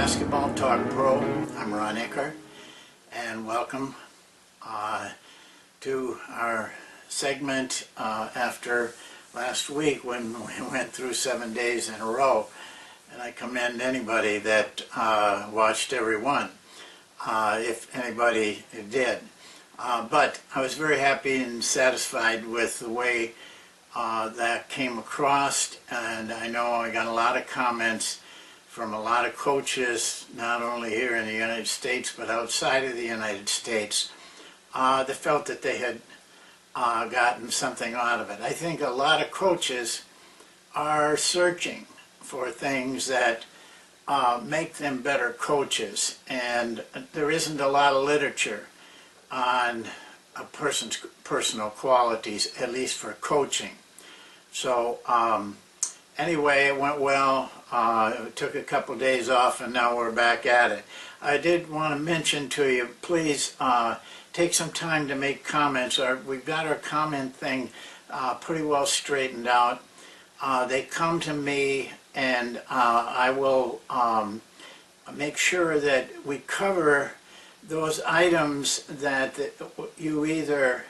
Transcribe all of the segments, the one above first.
Basketball Talk Pro. I'm Ron Ekker, and welcome to our segment after last week when we went through 7 days in a row. And I commend anybody that watched every one, if anybody did. But I was very happy and satisfied with the way that came across, and I know I got a lot of comments from a lot of coaches, not only here in the United States, but outside of the United States, that felt that they had gotten something out of it. I think a lot of coaches are searching for things that make them better coaches, and there isn't a lot of literature on a person's personal qualities, at least for coaching. So anyway, it went well. It took a couple days off, and now we're back at it. I did want to mention to you, please take some time to make comments. We've got our comment thing pretty well straightened out. They come to me, and I will make sure that we cover those items that you either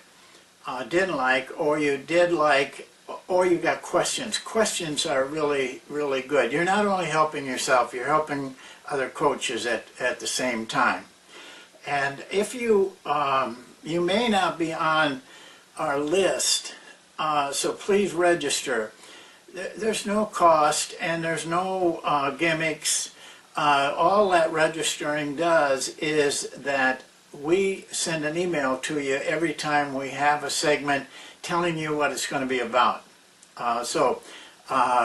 didn't like, or you did like, or you got questions. Questions are really, really good. You're not only helping yourself, you're helping other coaches at the same time. And if you, you may not be on our list, so please register. There's no cost and there's no gimmicks. All that registering does is that we send an email to you every time we have a segment telling you what it's going to be about. So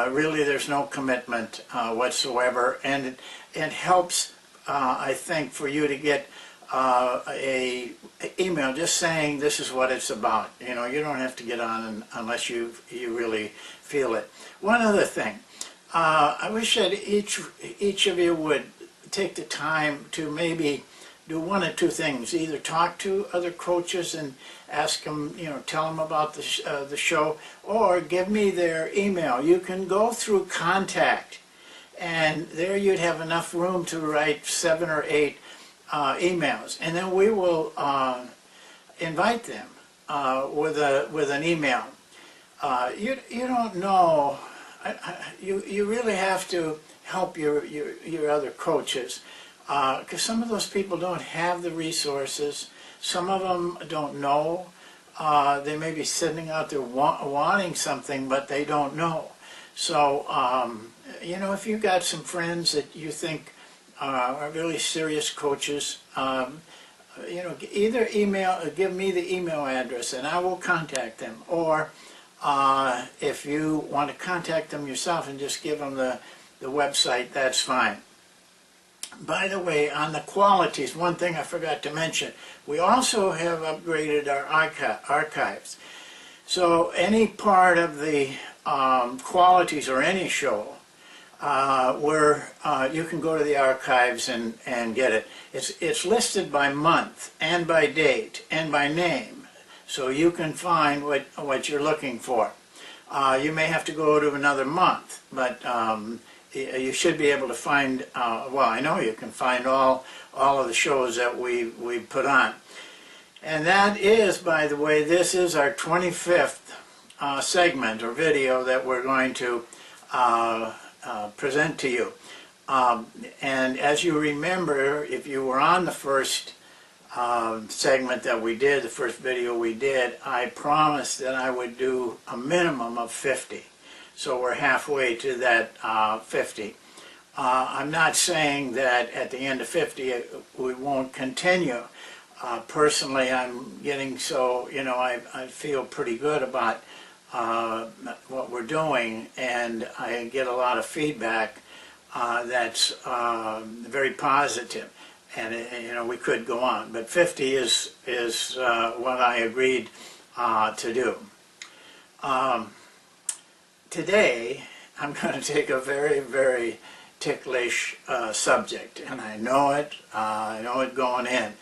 really there's no commitment whatsoever, and it helps, I think, for you to get a email just saying this is what it's about. You know, you don't have to get on unless you really feel it. One other thing, I wish that each of you would take the time to maybe do one or two things. Either talk to other coaches and ask them, you know, tell them about the show, or give me their email. You can go through contact, and there you'd have enough room to write 7 or 8 emails, and then we will invite them with an email. You don't know. You really have to help your other coaches, because some of those people don't have the resources. Some of them don't know. They may be sitting out there wanting something, but they don't know. So, you know, if you've got some friends that you think are really serious coaches, you know, either give me the email address and I will contact them, or if you want to contact them yourself and just give them the website, that's fine. By the way, on the qualities, one thing I forgot to mention, we also have upgraded our archives. So any part of the qualities or any show, you can go to the archives and get it. It's listed by month and by date and by name, so you can find what you're looking for. You may have to go to another month, but you should be able to find, well, I know you can find all of the shows that we put on. And that is, by the way, this is our 25th segment or video that we're going to present to you. And as you remember, if you were on the first segment that we did, the first video we did, I promised that I would do a minimum of 50. So we're halfway to that 50. I'm not saying that at the end of 50 we won't continue. Personally, I'm getting so, you know, I feel pretty good about what we're doing, and I get a lot of feedback that's very positive, and you know, we could go on, but 50 is what I agreed to do. Today I'm going to take a very, very ticklish subject, and I know it going in,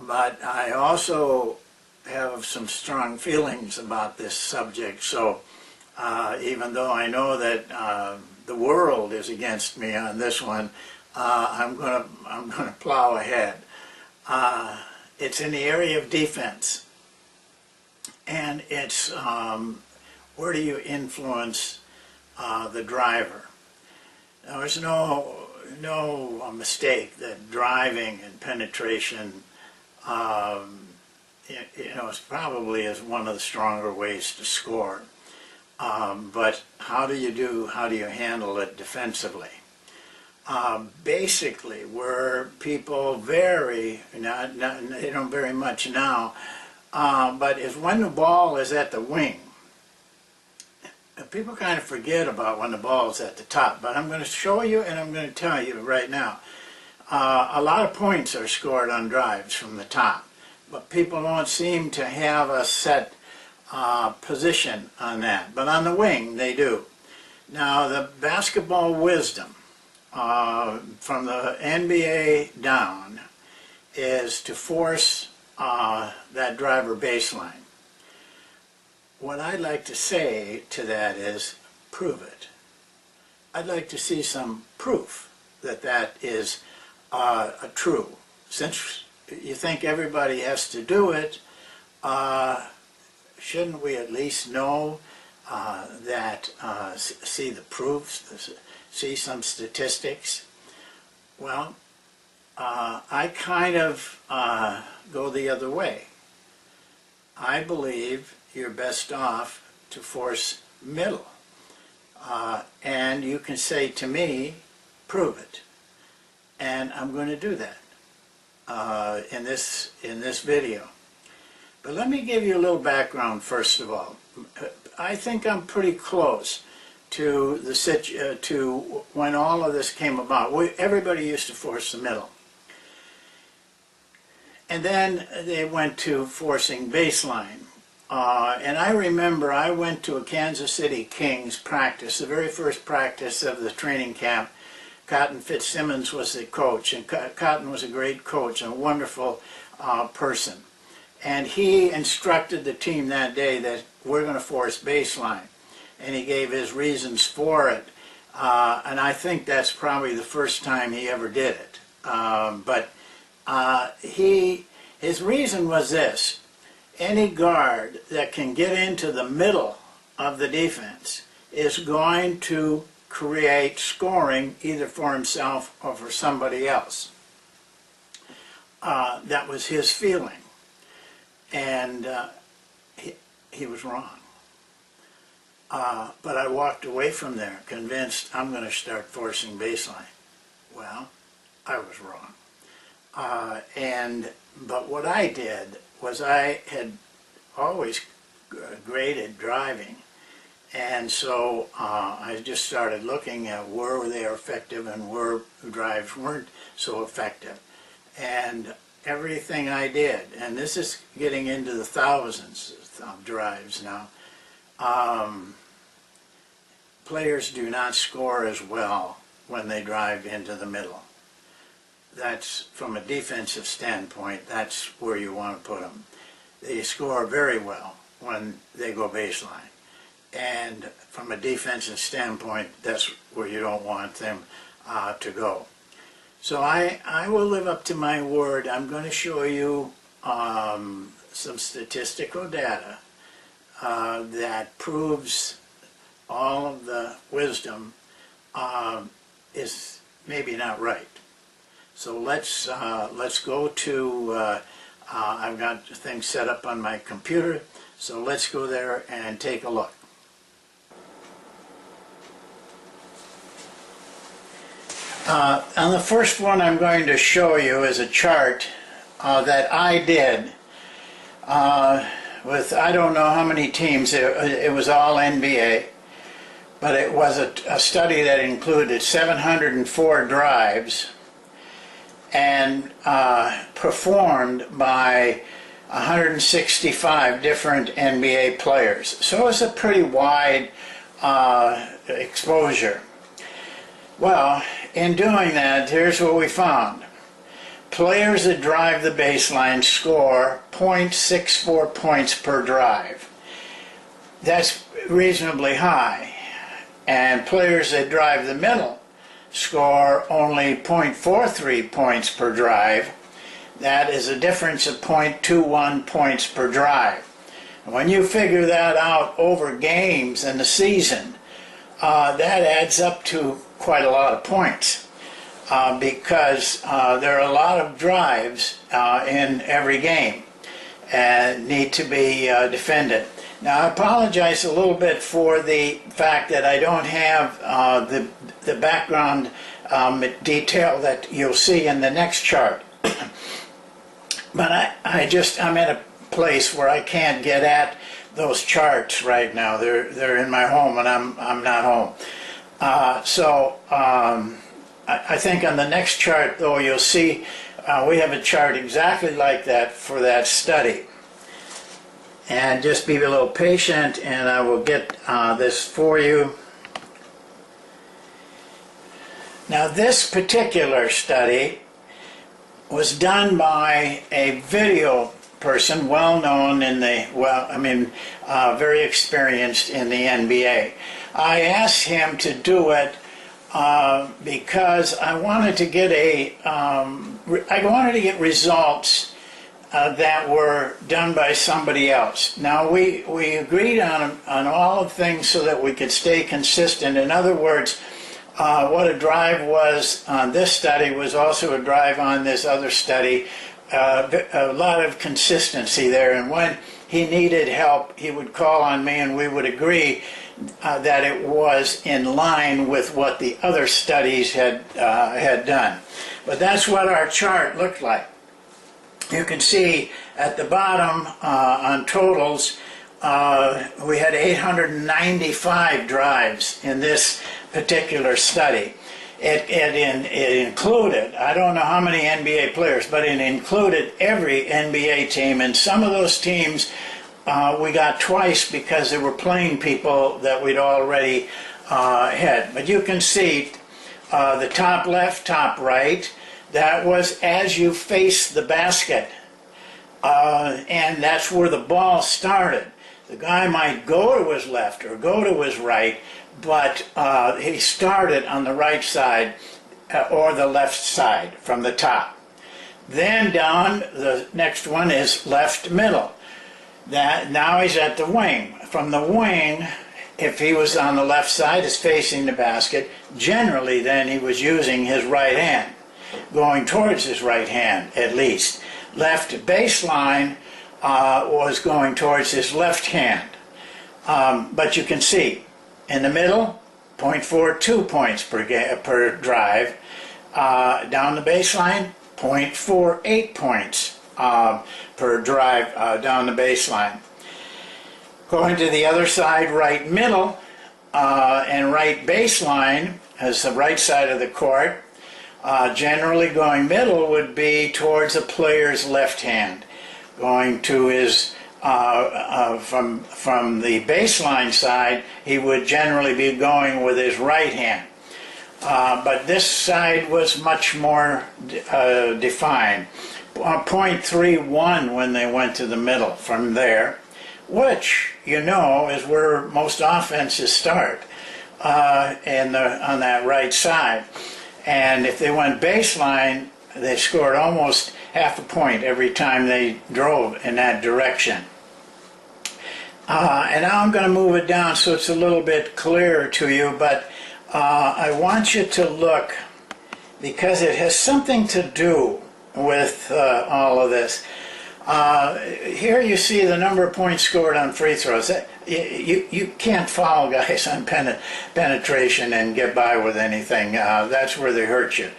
but I also have some strong feelings about this subject. So even though I know that the world is against me on this one, I'm gonna plow ahead. It's in the area of defense, and it's where do you influence the driver? Now, there's no mistake that driving and penetration, is probably is one of the stronger ways to score. But how do you handle it defensively? Basically, where people vary, they don't vary much now, but is when the ball is at the wing. People kind of forget about when the ball is at the top, but I'm going to show you and I'm going to tell you right now. A lot of points are scored on drives from the top, but people don't seem to have a set position on that. But on the wing, they do. Now, the basketball wisdom from the NBA down is to force that driver baseline. What I'd like to say to that is, prove it. I'd like to see some proof that that is true. Since you think everybody has to do it, shouldn't we at least know see the proofs, see some statistics? Well, I kind of go the other way. I believe you're best off to force middle. And you can say to me, prove it. And I'm going to do that in this video. But let me give you a little background first of all. I think I'm pretty close to to when all of this came about. Everybody used to force the middle. And then they went to forcing baseline. And I remember I went to a Kansas City Kings practice, the very first practice of the training camp. Cotton Fitzsimmons was the coach, and Cotton was a great coach and a wonderful person. And he instructed the team that day that we're going to force baseline. And he gave his reasons for it. And I think that's probably the first time he ever did it. His reason was this: any guard that can get into the middle of the defense is going to create scoring either for himself or for somebody else. That was his feeling. And he was wrong. But I walked away from there convinced I'm going to start forcing baseline. Well, I was wrong. But what I did was I had always graded driving, and so I just started looking at where they are effective and where drives weren't so effective. And everything I did, and this is getting into the thousands of drives now, players do not score as well when they drive into the middle. That's, from a defensive standpoint, that's where you want to put them. They score very well when they go baseline. And from a defensive standpoint, that's where you don't want them to go. So I will live up to my word. I'm going to show you some statistical data that proves all of the wisdom is maybe not right. So let's go to, I've got things set up on my computer, so let's go there and take a look. On the first one I'm going to show you is a chart that I did with I don't know how many teams. It was all NBA, but it was a study that included 704 drives and performed by 165 different NBA players. So it's a pretty wide exposure. Well, in doing that, here's what we found. Players that drive the baseline score 0.64 points per drive. That's reasonably high. And players that drive the middle score only 0.43 points per drive. That is a difference of 0.21 points per drive. When you figure that out over games in the season, that adds up to quite a lot of points because there are a lot of drives in every game and need to be defended. Now, I apologize a little bit for the fact that I don't have the background detail that you'll see in the next chart. But I'm at a place where I can't get at those charts right now. They're in my home, and I'm not home. I think on the next chart, though, you'll see we have a chart exactly like that for that study. And just be a little patient, and I will get this for you. Now, this particular study was done by a video person, well known in the, very experienced in the NBA. I asked him to do it because I wanted to get results that were done by somebody else. Now, we agreed on all of things so that we could stay consistent. In other words, what a drive was on this study was also a drive on this other study. A lot of consistency there, and when he needed help, he would call on me and we would agree that it was in line with what the other studies had done. But that's what our chart looked like. You can see at the bottom on totals, we had 895 drives in this particular study. It included, I don't know how many NBA players, but it included every NBA team, and some of those teams we got twice because they were playing people that we'd already had. But you can see the top left, top right, that was as you face the basket, and that's where the ball started. The guy might go to his left or go to his right, but he started on the right side or the left side from the top. Then down, the next one is left middle. Now he's at the wing. From the wing, if he was on the left side, is facing the basket, generally then he was using his right hand, going towards his right hand at least. Left baseline was going towards his left hand. But you can see, in the middle, 0.42 points per drive. Down the baseline, 0.48 points per drive down the baseline. Going to the other side, right middle and right baseline as the right side of the court. Generally going middle would be towards a player's left hand. Going to his from the baseline side, he would generally be going with his right hand. But this side was much more defined. 0.31 when they went to the middle from there, which, you know, is where most offenses start on that right side. And if they went baseline, they scored almost half a point every time they drove in that direction. And now I'm going to move it down so it's a little bit clearer to you, but I want you to look, because it has something to do with all of this. Here you see the number of points scored on free throws. You can't foul guys on penetration and get by with anything. That's where they hurt you.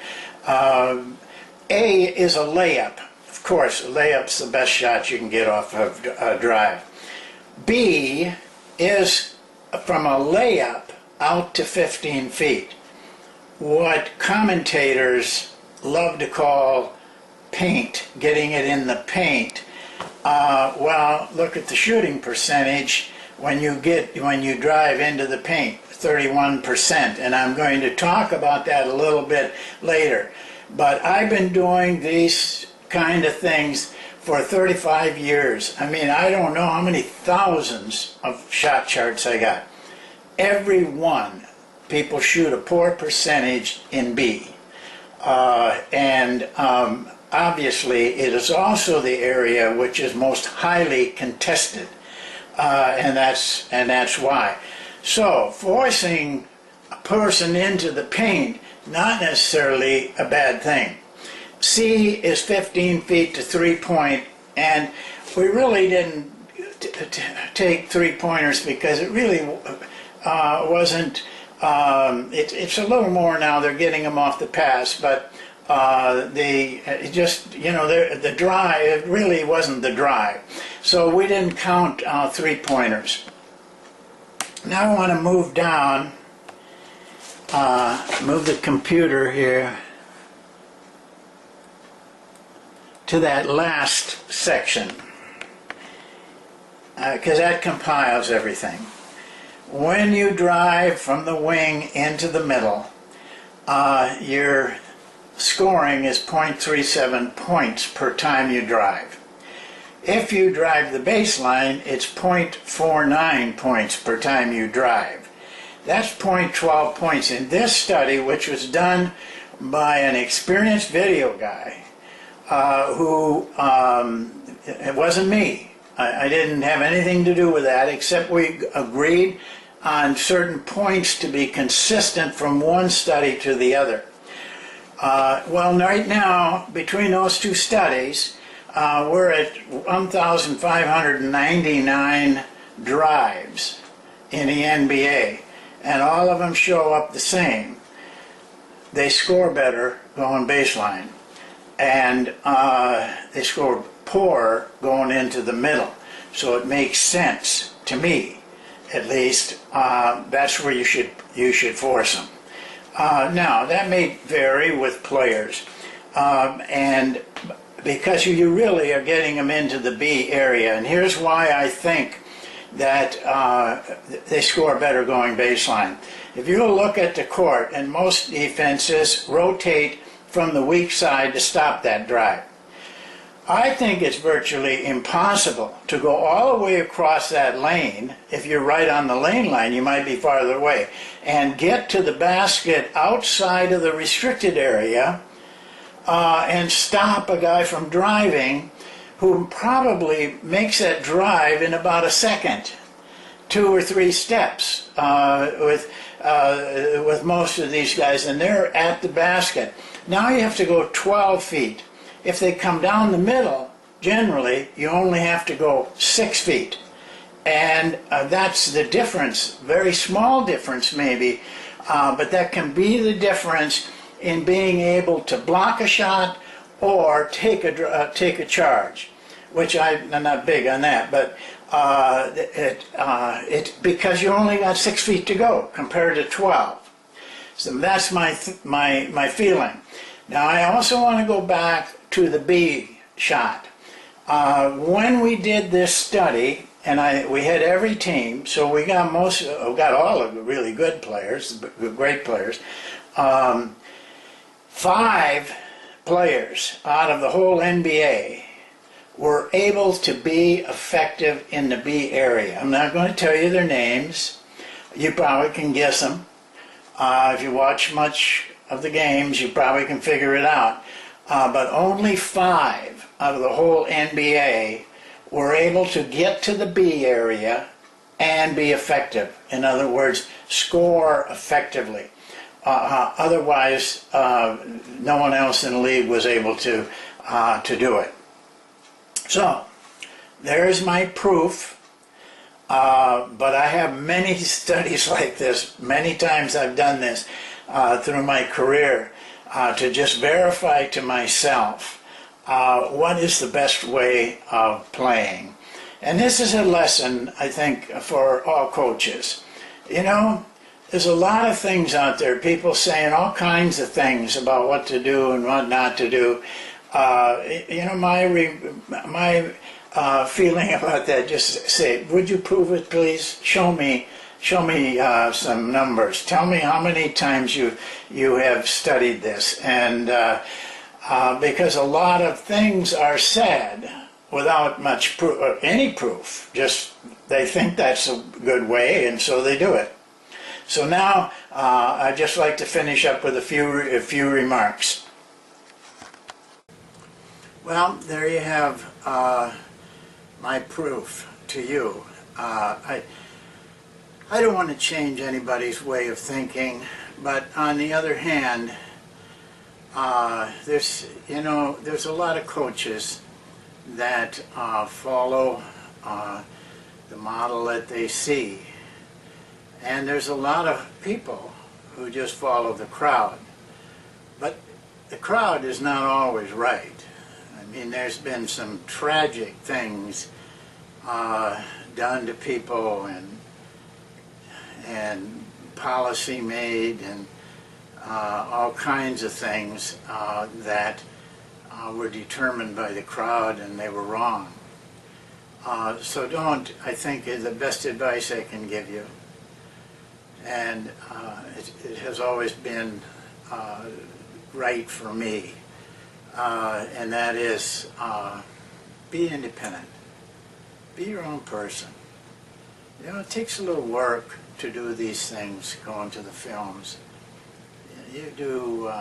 A is a layup. Of course, a layup's the best shot you can get off of a drive. B is from a layup out to 15 feet. What commentators love to call paint, getting it in the paint. Well, look at the shooting percentage when you drive into the paint, 31%, and I'm going to talk about that a little bit later. But I've been doing these kind of things for 35 years. I mean, I don't know how many thousands of shot charts I got. Every one people shoot a poor percentage in B. Obviously, it is also the area which is most highly contested, and that's why. So, forcing a person into the paint, not necessarily a bad thing. C is 15 feet to 3-point, and we really didn't take 3-pointers because it really wasn't. It's a little more now. They're getting them off the pass, but the drive, it really wasn't the drive. So we didn't count 3-pointers. Now I want to move down, move the computer here to that last section, because that compiles everything. When you drive from the wing into the middle, your scoring is 0.37 points per time you drive. If you drive the baseline, it's 0.49 points per time you drive. That's 0.12 points. In this study, which was done by an experienced video guy, it wasn't me. I didn't have anything to do with that, except we agreed on certain points to be consistent from one study to the other. Well, right now, between those two studies, we're at 1,599 drives in the NBA, and all of them show up the same. They score better going baseline, and they score poor going into the middle. So it makes sense to me, at least. That's where you should force them. Now, that may vary with players, and because you really are getting them into the B area, and here's why I think that they score better going baseline. If you look at the court, and most defenses rotate from the weak side to stop that drive. I think it's virtually impossible to go all the way across that lane. If you're right on the lane line, you might be farther away, and get to the basket outside of the restricted area and stop a guy from driving who probably makes that drive in about a second, 2 or 3 steps with most of these guys, and they're at the basket. Now you have to go 12 feet. If they come down the middle, generally, you only have to go 6 feet. And that's the difference, very small difference maybe, but that can be the difference in being able to block a shot or take a charge, which I'm not big on that, but it's because you only got 6 feet to go compared to 12. So that's my feeling. Now I also want to go back to the B shot. When we did this study, and we had every team, so we got all of the really good players, great players. 5 players out of the whole NBA were able to be effective in the B area. I'm not going to tell you their names. You probably can guess them. If you watch much of the games, you probably can figure it out. But only 5 out of the whole NBA were able to get to the B area and be effective. In other words, score effectively. Otherwise, no one else in the league was able to do it. So, there's my proof. But I have many studies like this. Many times I've done this through my career to just verify to myself what is the best way of playing. And this is a lesson, I think, for all coaches. You know, there's a lot of things out there, people saying all kinds of things about what to do and what not to do. You know, my feeling about that, just say, would you prove it, please? Show me some numbers. Tell me how many times you have studied this. And because a lot of things are said without much proof, or any proof, just they think that's a good way, and so they do it. So now I'd just like to finish up with a few remarks. Well, there you have my proof to you. I don't want to change anybody's way of thinking, but on the other hand, there's a lot of coaches that follow the model that they see, and there's a lot of people who just follow the crowd. But the crowd is not always right. I mean, there's been some tragic things done to people, and policy made, and all kinds of things that were determined by the crowd, and they were wrong. So I think the best advice I can give you, and it has always been right for me, and that is be independent. Be your own person. You know, it takes a little work to do these things, going to the films. You do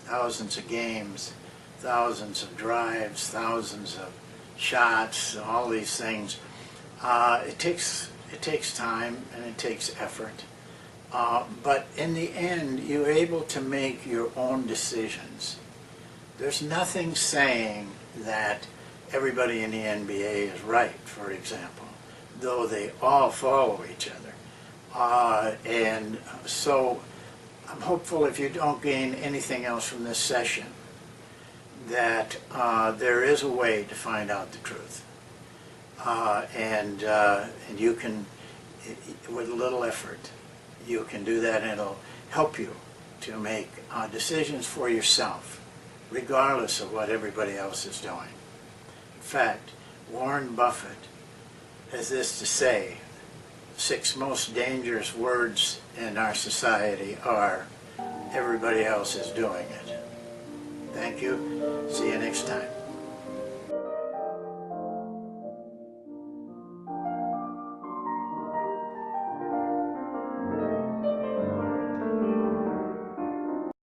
thousands of games, thousands of drives, thousands of shots, all these things. It takes time and it takes effort. But in the end, you're able to make your own decisions. There's nothing saying that everybody in the NBA is right, for example, though they all follow each other. And so I'm hopeful, if you don't gain anything else from this session, that there is a way to find out the truth. And you can, with a little effort, you can do that, and it'll help you to make decisions for yourself, regardless of what everybody else is doing. In fact, Warren Buffett has this to say: 6 most dangerous words in our society are, everybody else is doing it. Thank you. See you next time.